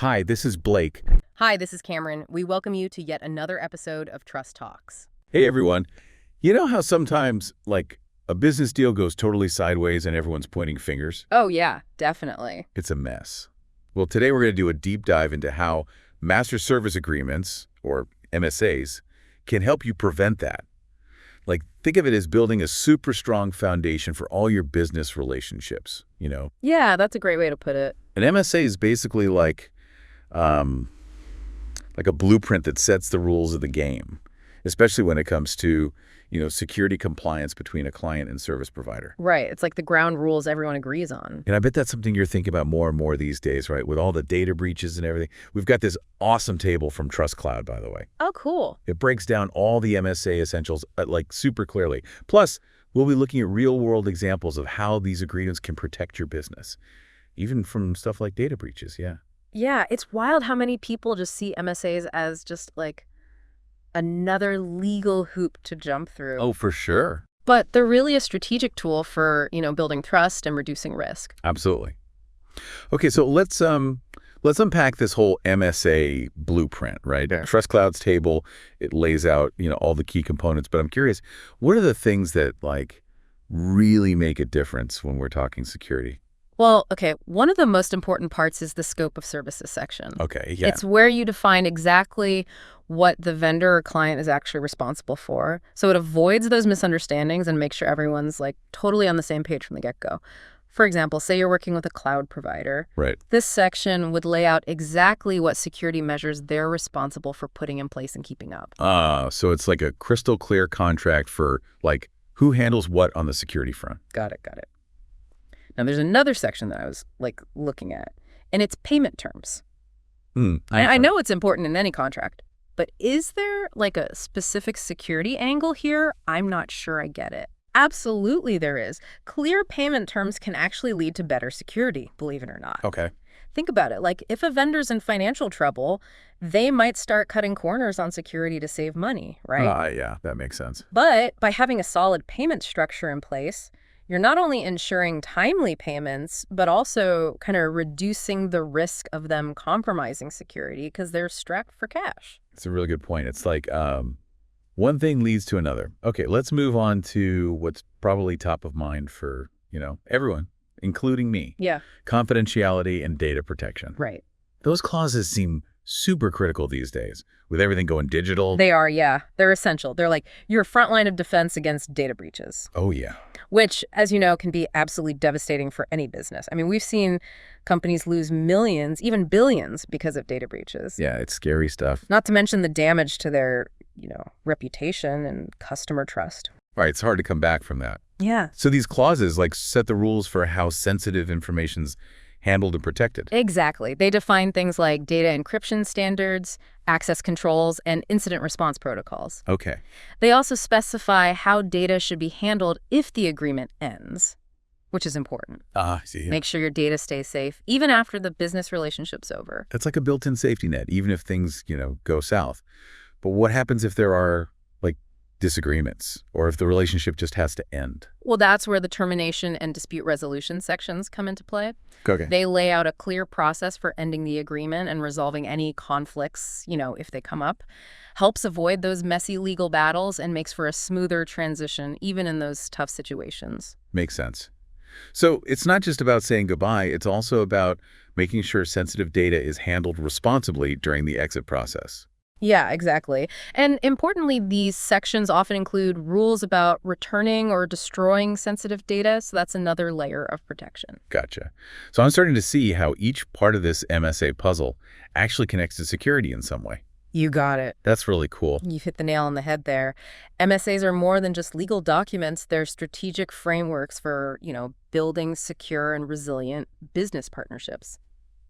Hi, this is Blake. Hi, this is Cameron. We welcome you to yet another episode of Trust Talks. Hey, everyone. You know how sometimes, a business deal goes totally sideways and everyone's pointing fingers? Oh, yeah, definitely. It's a mess. Well, today we're going to do a deep dive into how master service agreements, or MSAs, can help you prevent that. Think of it as building a super strong foundation for all your business relationships, Yeah, that's a great way to put it. An MSA is basically like a blueprint that sets the rules of the game, especially when it comes to, security compliance between a client and service provider. Right. It's like the ground rules everyone agrees on. And I bet that's something you're thinking about more and more these days, right? With all the data breaches and everything. We've got this awesome table from TrustCloud, by the way. Oh, cool. It breaks down all the MSA essentials, super clearly. Plus, we'll be looking at real-world examples of how these agreements can protect your business, even from stuff like data breaches, yeah. Yeah, it's wild how many people just see MSAs as just another legal hoop to jump through. Oh, for sure. But they're really a strategic tool for, building trust and reducing risk. Absolutely. Okay, so let's unpack this whole MSA blueprint, right? Yeah. TrustCloud's table, it lays out, all the key components, but I'm curious, what are the things that really make a difference when we're talking security? Well, okay, one of the most important parts is the scope of services section. Okay, yeah. It's where you define exactly what the vendor or client is actually responsible for. So it avoids those misunderstandings and makes sure everyone's totally on the same page from the get-go. For example, say you're working with a cloud provider. Right. This section would lay out exactly what security measures they're responsible for putting in place and keeping up. So it's like a crystal clear contract for who handles what on the security front. Got it. Now, there's another section that I was looking at, and it's payment terms. I know it's important in any contract, but is there a specific security angle here? I'm not sure I get it. Absolutely there is. Clear payment terms can actually lead to better security, believe it or not. Okay. Think about it. If a vendor's in financial trouble, they might start cutting corners on security to save money, right? Yeah, that makes sense. But by having a solid payment structure in place, you're not only ensuring timely payments, but also kind of reducing the risk of them compromising security because they're strapped for cash. It's a really good point. It's one thing leads to another. Okay, let's move on to what's probably top of mind for, everyone, including me. Yeah. Confidentiality and data protection. Right. Those clauses seem super critical these days with everything going digital. They are, yeah. They're essential. They're your front line of defense against data breaches. Oh, yeah. Which, as you know, can be absolutely devastating for any business. I mean, we've seen companies lose millions, even billions, because of data breaches. Yeah, it's scary stuff. Not to mention the damage to their, reputation and customer trust. Right, it's hard to come back from that. Yeah. So these clauses set the rules for how sensitive information's handled and protected. Exactly. They define things like data encryption standards, access controls, and incident response protocols. Okay. They also specify how data should be handled if the agreement ends, which is important. See. Make sure your data stays safe, even after the business relationship's over. That's like a built-in safety net, even if things, go south. But what happens if there are, disagreements, or if the relationship just has to end? Well, that's where the termination and dispute resolution sections come into play. Okay. They lay out a clear process for ending the agreement and resolving any conflicts, if they come up. Helps avoid those messy legal battles and makes for a smoother transition, even in those tough situations. Makes sense. So it's not just about saying goodbye, it's also about making sure sensitive data is handled responsibly during the exit process. Yeah, exactly. And importantly, these sections often include rules about returning or destroying sensitive data, so that's another layer of protection. Gotcha. So I'm starting to see how each part of this MSA puzzle actually connects to security in some way. You got it. That's really cool. You've hit the nail on the head there. MSAs are more than just legal documents. They're strategic frameworks for, building secure and resilient business partnerships.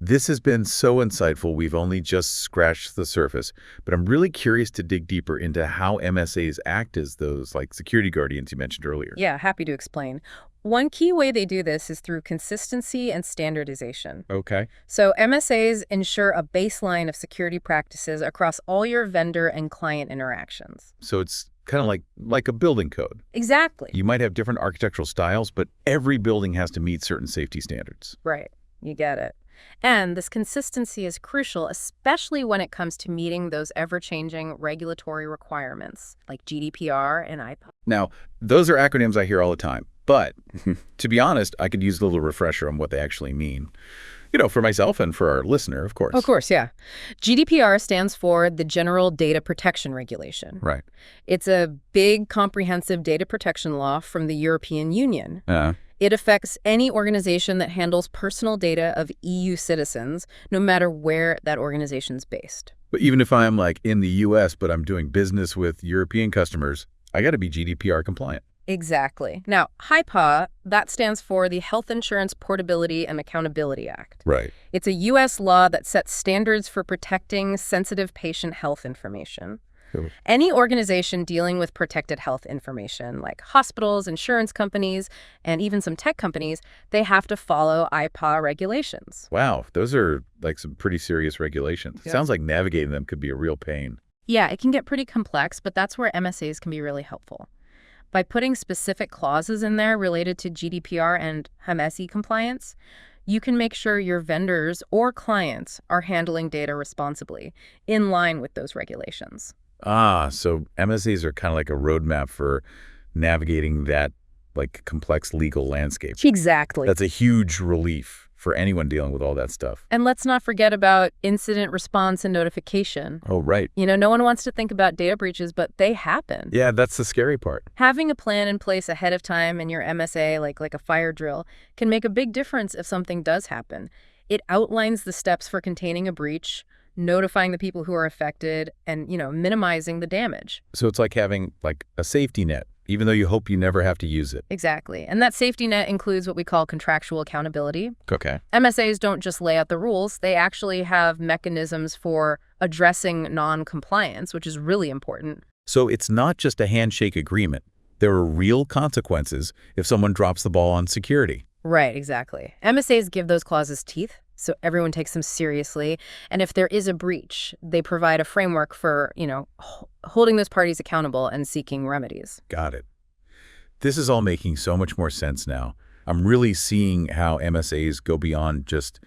This has been so insightful. We've only just scratched the surface, but I'm really curious to dig deeper into how MSAs act as those security guardians you mentioned earlier. Yeah, happy to explain. One key way they do this is through consistency and standardization. Okay. So MSAs ensure a baseline of security practices across all your vendor and client interactions. So it's kind of like a building code. Exactly. You might have different architectural styles, but every building has to meet certain safety standards. Right. You get it. And this consistency is crucial, especially when it comes to meeting those ever-changing regulatory requirements like GDPR and IPA. Now, those are acronyms I hear all the time. But to be honest, I could use a little refresher on what they actually mean. For myself and for our listener, of course. Of course, yeah. GDPR stands for the General Data Protection Regulation. Right. It's a big, comprehensive data protection law from the European Union. It affects any organization that handles personal data of EU citizens, no matter where that organization's based. But even if I'm in the U.S., but I'm doing business with European customers, I got to be GDPR compliant. Exactly. Now, HIPAA, that stands for the Health Insurance Portability and Accountability Act. Right. It's a U.S. law that sets standards for protecting sensitive patient health information. Cool. Any organization dealing with protected health information, like hospitals, insurance companies, and even some tech companies, they have to follow IPAA regulations. Wow, those are some pretty serious regulations. Yeah. Sounds like navigating them could be a real pain. Yeah, it can get pretty complex, but that's where MSAs can be really helpful. By putting specific clauses in there related to GDPR and MSA compliance, you can make sure your vendors or clients are handling data responsibly, in line with those regulations. So MSAs are kind of like a roadmap for navigating that complex legal landscape. Exactly. That's a huge relief for anyone dealing with all that stuff. And let's not forget about incident response and notification. Oh, right. No one wants to think about data breaches, but they happen. Yeah, that's the scary part. Having a plan in place ahead of time in your MSA, like a fire drill, can make a big difference if something does happen. It outlines the steps for containing a breach, notifying the people who are affected, and, minimizing the damage. So it's like having a safety net, even though you hope you never have to use it. Exactly. And that safety net includes what we call contractual accountability. Okay. MSAs don't just lay out the rules. They actually have mechanisms for addressing non-compliance, which is really important. So it's not just a handshake agreement. There are real consequences if someone drops the ball on security. Right, exactly. MSAs give those clauses teeth, so everyone takes them seriously. And if there is a breach, they provide a framework for, holding those parties accountable and seeking remedies. Got it. This is all making so much more sense now. I'm really seeing how MSAs go beyond just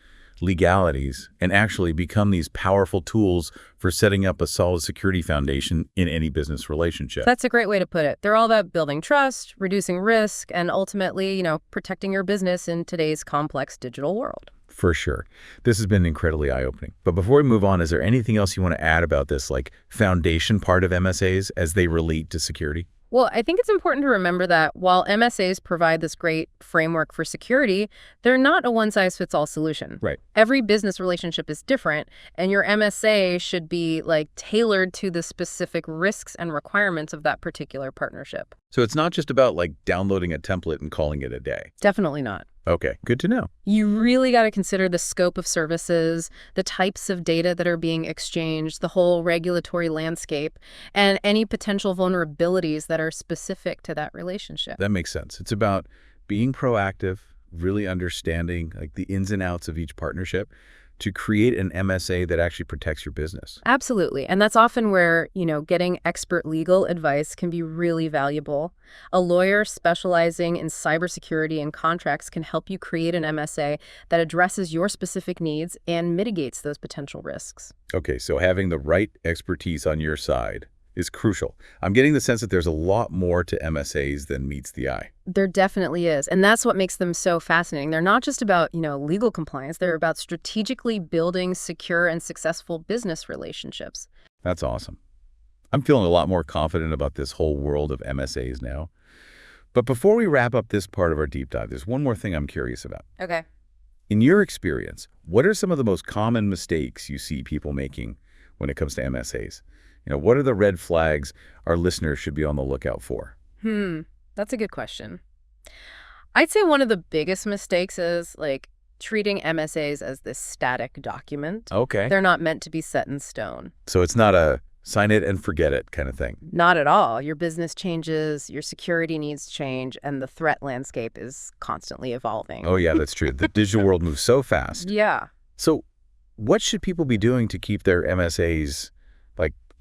legalities and actually become these powerful tools for setting up a solid security foundation in any business relationship. That's a great way to put it. They're all about building trust, reducing risk, and ultimately, protecting your business in today's complex digital world. For sure. This has been incredibly eye-opening. But before we move on, is there anything else you want to add about this foundation part of MSAs as they relate to security? Well, I think it's important to remember that while MSAs provide this great framework for security, they're not a one-size-fits-all solution. Right. Every business relationship is different, and your MSA should be tailored to the specific risks and requirements of that particular partnership. So it's not just about downloading a template and calling it a day. Definitely not. Okay, good to know. You really got to consider the scope of services, the types of data that are being exchanged, the whole regulatory landscape, and any potential vulnerabilities that are specific to that relationship. That makes sense. It's about being proactive, really understanding the ins and outs of each partnership to create an MSA that actually protects your business. Absolutely. And that's often where, getting expert legal advice can be really valuable. A lawyer specializing in cybersecurity and contracts can help you create an MSA that addresses your specific needs and mitigates those potential risks. Okay, so having the right expertise on your side is crucial. I'm getting the sense that there's a lot more to MSAs than meets the eye. There definitely is. And that's what makes them so fascinating. They're not just about, legal compliance. They're about strategically building secure and successful business relationships. That's awesome. I'm feeling a lot more confident about this whole world of MSAs now. But before we wrap up this part of our deep dive, there's one more thing I'm curious about. Okay. In your experience, what are some of the most common mistakes you see people making when it comes to MSAs? What are the red flags our listeners should be on the lookout for? That's a good question. I'd say one of the biggest mistakes is treating MSAs as this static document. Okay. They're not meant to be set in stone. So it's not a sign it and forget it kind of thing. Not at all. Your business changes, your security needs change, and the threat landscape is constantly evolving. Oh, yeah, that's true. The digital world moves so fast. Yeah. So what should people be doing to keep their MSAs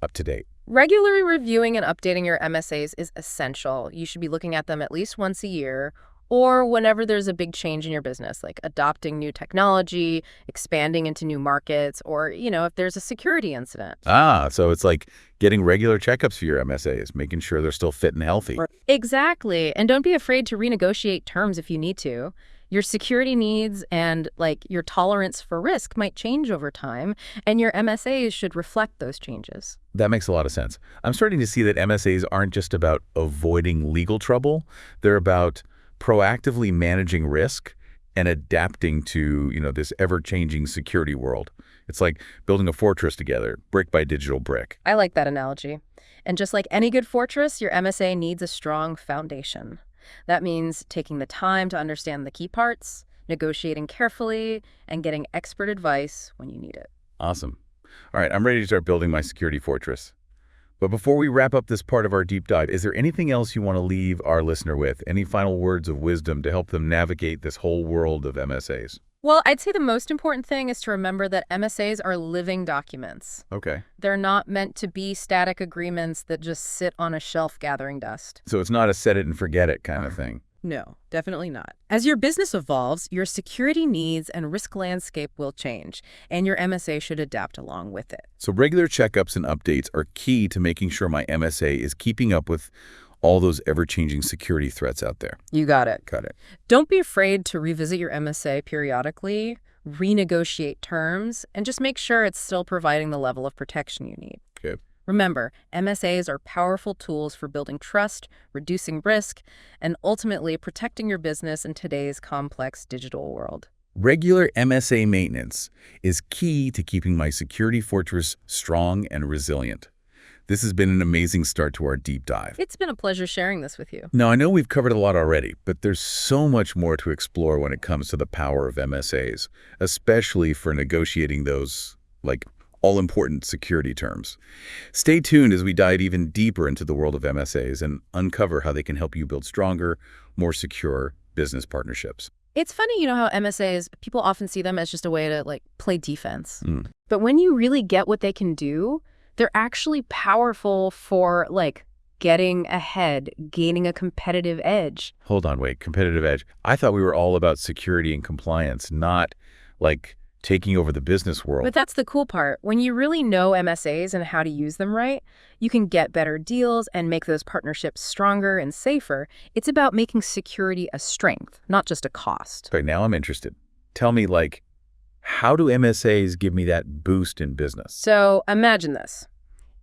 up to date? Regularly reviewing and updating your MSAs is essential. You should be looking at them at least once a year, or whenever there's a big change in your business, like adopting new technology, expanding into new markets, or, if there's a security incident. So it's like getting regular checkups for your MSAs, making sure they're still fit and healthy. Exactly. And don't be afraid to renegotiate terms if you need to. Your security needs and your tolerance for risk might change over time, and your MSAs should reflect those changes. That makes a lot of sense. I'm starting to see that MSAs aren't just about avoiding legal trouble. They're about proactively managing risk and adapting to, this ever-changing security world. It's like building a fortress together, brick by digital brick. I like that analogy. And just like any good fortress, your MSA needs a strong foundation. That means taking the time to understand the key parts, negotiating carefully, and getting expert advice when you need it. Awesome. All right, I'm ready to start building my security fortress. But before we wrap up this part of our deep dive, is there anything else you want to leave our listener with? Any final words of wisdom to help them navigate this whole world of MSAs? Well, I'd say the most important thing is to remember that MSAs are living documents. Okay. They're not meant to be static agreements that just sit on a shelf gathering dust. So it's not a set it and forget it kind of thing. No, definitely not. As your business evolves, your security needs and risk landscape will change, and your MSA should adapt along with it. So regular checkups and updates are key to making sure my MSA is keeping up with all those ever-changing security threats out there. You got it. Got it. Don't be afraid to revisit your MSA periodically, renegotiate terms, and just make sure it's still providing the level of protection you need. Okay. Remember, MSAs are powerful tools for building trust, reducing risk, and ultimately protecting your business in today's complex digital world. Regular MSA maintenance is key to keeping my security fortress strong and resilient. This has been an amazing start to our deep dive. It's been a pleasure sharing this with you. Now, I know we've covered a lot already, but there's so much more to explore when it comes to the power of MSAs, especially for negotiating those, all-important security terms. Stay tuned as we dive even deeper into the world of MSAs and uncover how they can help you build stronger, more secure business partnerships. It's funny, how MSAs, people often see them as just a way to, play defense. But when you really get what they can do, they're actually powerful for, getting ahead, gaining a competitive edge. Hold on, wait, competitive edge. I thought we were all about security and compliance, not, taking over the business world. But that's the cool part. When you really know MSAs and how to use them right, you can get better deals and make those partnerships stronger and safer. It's about making security a strength, not just a cost. Okay, now I'm interested. Tell me, how do MSAs give me that boost in business? So imagine this.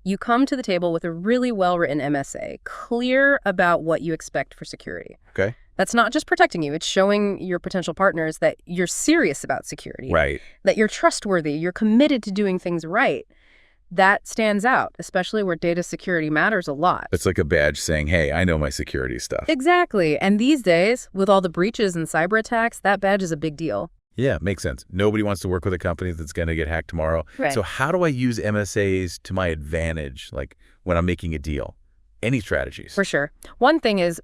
You come to the table with a really well-written MSA, clear about what you expect for security. Okay. That's not just protecting you. It's showing your potential partners that you're serious about security. Right. That you're trustworthy. You're committed to doing things right. That stands out, especially where data security matters a lot. It's like a badge saying, hey, I know my security stuff. Exactly. And these days, with all the breaches and cyber attacks, that badge is a big deal. Yeah, makes sense. Nobody wants to work with a company that's going to get hacked tomorrow. Right. So how do I use MSAs to my advantage, when I'm making a deal? Any strategies? For sure. One thing is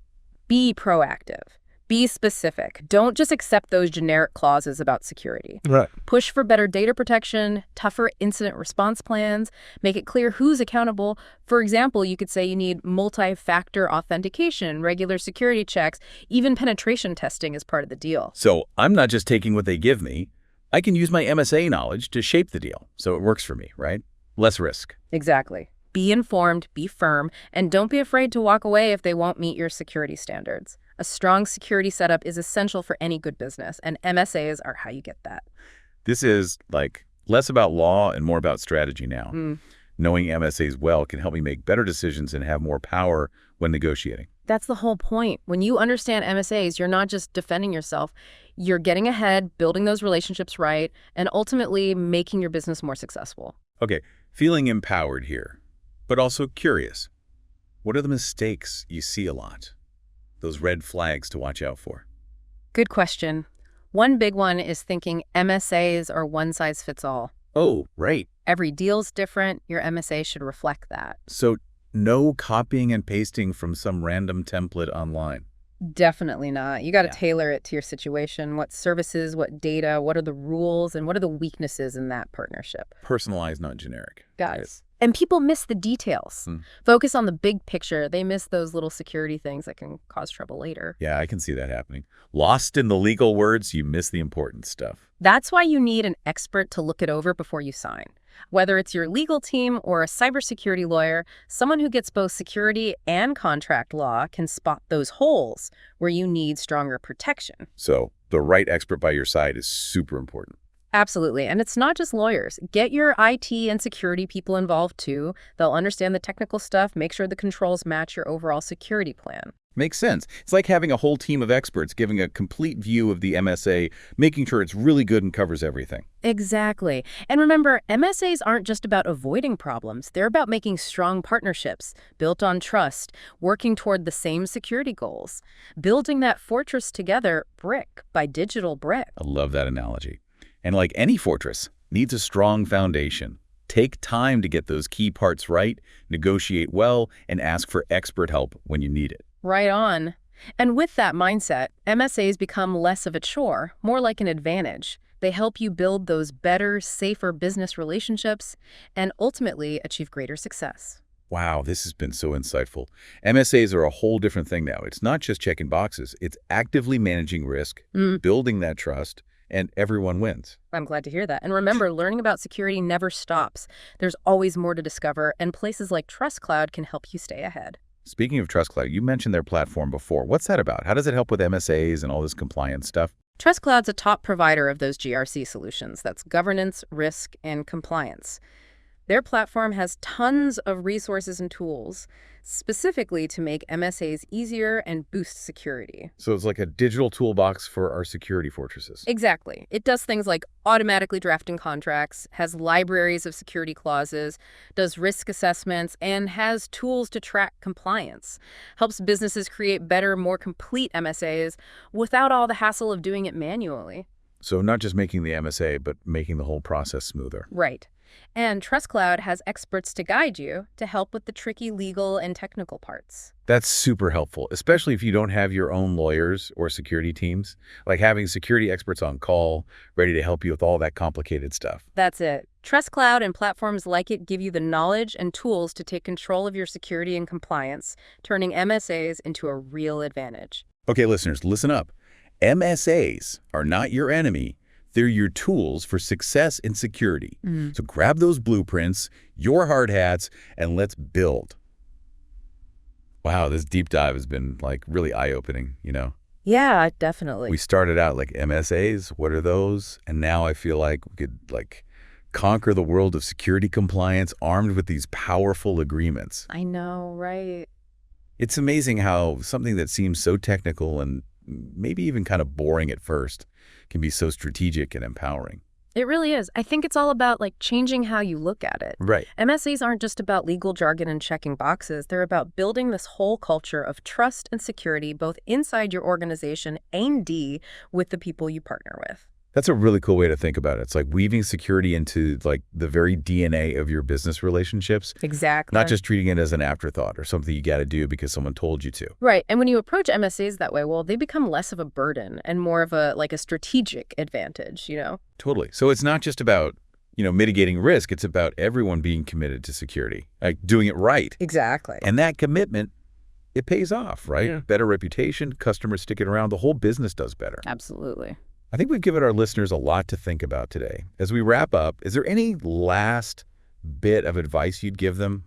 be proactive. Be specific. Don't just accept those generic clauses about security. Right. Push for better data protection, tougher incident response plans, make it clear who's accountable. For example, you could say you need multi-factor authentication, regular security checks, even penetration testing as part of the deal. So I'm not just taking what they give me. I can use my MSA knowledge to shape the deal so it works for me, right? Less risk. Exactly. Be informed, be firm, and don't be afraid to walk away if they won't meet your security standards. A strong security setup is essential for any good business, and MSAs are how you get that. This is less about law and more about strategy now. Knowing MSAs well can help me make better decisions and have more power when negotiating. That's the whole point. When you understand MSAs, you're not just defending yourself. You're getting ahead, building those relationships right, and ultimately making your business more successful. Okay, feeling empowered here, but also curious. What are the mistakes you see a lot? Those red flags to watch out for? Good question. One big one is thinking MSAs are one size fits all. Oh, right. Every deal's different. Your MSA should reflect that. So no copying and pasting from some random template online. Definitely not. You got to tailor it to your situation. What services, what data, what are the rules, and what are the weaknesses in that partnership? Personalized, not generic. Guys, And people miss the details. Focus on the big picture. They miss those little security things that can cause trouble later. Yeah, I can see that happening. Lost in the legal words, you miss the important stuff. That's why you need an expert to look it over before you sign. Whether it's your legal team or a cybersecurity lawyer, someone who gets both security and contract law can spot those holes where you need stronger protection. So the right expert by your side is super important. Absolutely. And it's not just lawyers. Get your IT and security people involved too. They'll understand the technical stuff, make sure the controls match your overall security plan. Makes sense. It's like having a whole team of experts giving a complete view of the MSA, making sure it's really good and covers everything. Exactly. And remember, MSAs aren't just about avoiding problems. They're about making strong partnerships, built on trust, working toward the same security goals, building that fortress together brick by digital brick. I love that analogy. And like any fortress, needs a strong foundation. Take time to get those key parts right, negotiate well, and ask for expert help when you need it. Right on. And with that mindset, MSAs become less of a chore, more like an advantage. They help you build those better, safer business relationships and ultimately achieve greater success. Wow, this has been so insightful. MSAs are a whole different thing now. It's not just checking boxes. It's actively managing risk, building that trust, and everyone wins. I'm glad to hear that. And remember, learning about security never stops. There's always more to discover, and places like TrustCloud can help you stay ahead. Speaking of TrustCloud, you mentioned their platform before. What's that about? How does it help with MSAs and all this compliance stuff? TrustCloud's a top provider of those GRC solutions. That's governance, risk, and compliance. Their platform has tons of resources and tools, specifically to make MSAs easier and boost security. So it's like a digital toolbox for our security fortresses. Exactly. It does things like automatically drafting contracts, has libraries of security clauses, does risk assessments, and has tools to track compliance. Helps businesses create better, more complete MSAs without all the hassle of doing it manually. So not just making the MSA, but making the whole process smoother. Right. And TrustCloud has experts to guide you to help with the tricky legal and technical parts. That's super helpful, especially if you don't have your own lawyers or security teams, like having security experts on call, ready to help you with all that complicated stuff. That's it. TrustCloud and platforms like it give you the knowledge and tools to take control of your security and compliance, turning MSAs into a real advantage. Okay, listeners, listen up. MSAs are not your enemy. They're your tools for success in security. So grab those blueprints, your hard hats, and let's build. Wow, this deep dive has been like really eye-opening, you know? Yeah, definitely. We started out like MSAs, what are those? And now I feel like we could like conquer the world of security compliance armed with these powerful agreements. I know, right? It's amazing how something that seems so technical and maybe even kind of boring at first can be so strategic and empowering. It really is. I think it's all about like changing how you look at it. Right. MSAs aren't just about legal jargon and checking boxes. They're about building this whole culture of trust and security, both inside your organization and with the people you partner with. That's a really cool way to think about it. It's like weaving security into like the very DNA of your business relationships. Exactly. Not just treating it as an afterthought or something you got to do because someone told you to. Right. And when you approach MSAs that way, well, they become less of a burden and more of a strategic advantage, you know? Totally. So it's not just about, mitigating risk. It's about everyone being committed to security, like doing it right. Exactly. And that commitment, it pays off, right? Yeah. Better reputation, customers sticking around, the whole business does better. Absolutely. I think we've given our listeners a lot to think about today. As we wrap up, is there any last bit of advice you'd give them?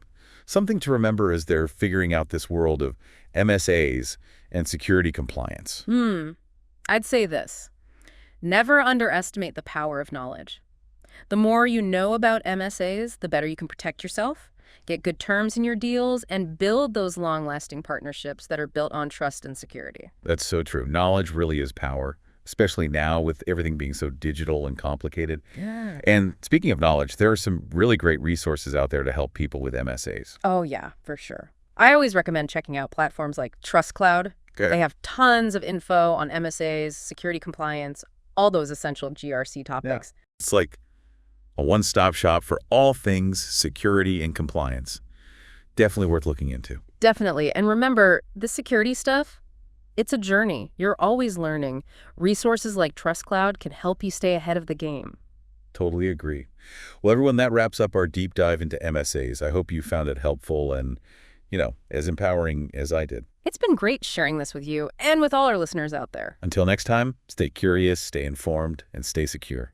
Something to remember as they're figuring out this world of MSAs and security compliance. I'd say this. Never underestimate the power of knowledge. The more you know about MSAs, the better you can protect yourself, get good terms in your deals, and build those long-lasting partnerships that are built on trust and security. That's so true. Knowledge really is power, especially now with everything being so digital and complicated. Yeah. And speaking of knowledge, there are some really great resources out there to help people with MSAs. Oh, yeah, for sure. I always recommend checking out platforms like TrustCloud. Okay. They have tons of info on MSAs, security compliance, all those essential GRC topics. Yeah. It's like a one-stop shop for all things security and compliance. Definitely worth looking into. Definitely. And remember, the security stuff, it's a journey. You're always learning. Resources like TrustCloud can help you stay ahead of the game. Totally agree. Well, everyone, that wraps up our deep dive into MSAs. I hope you found it helpful and, as empowering as I did. It's been great sharing this with you and with all our listeners out there. Until next time, stay curious, stay informed, and stay secure.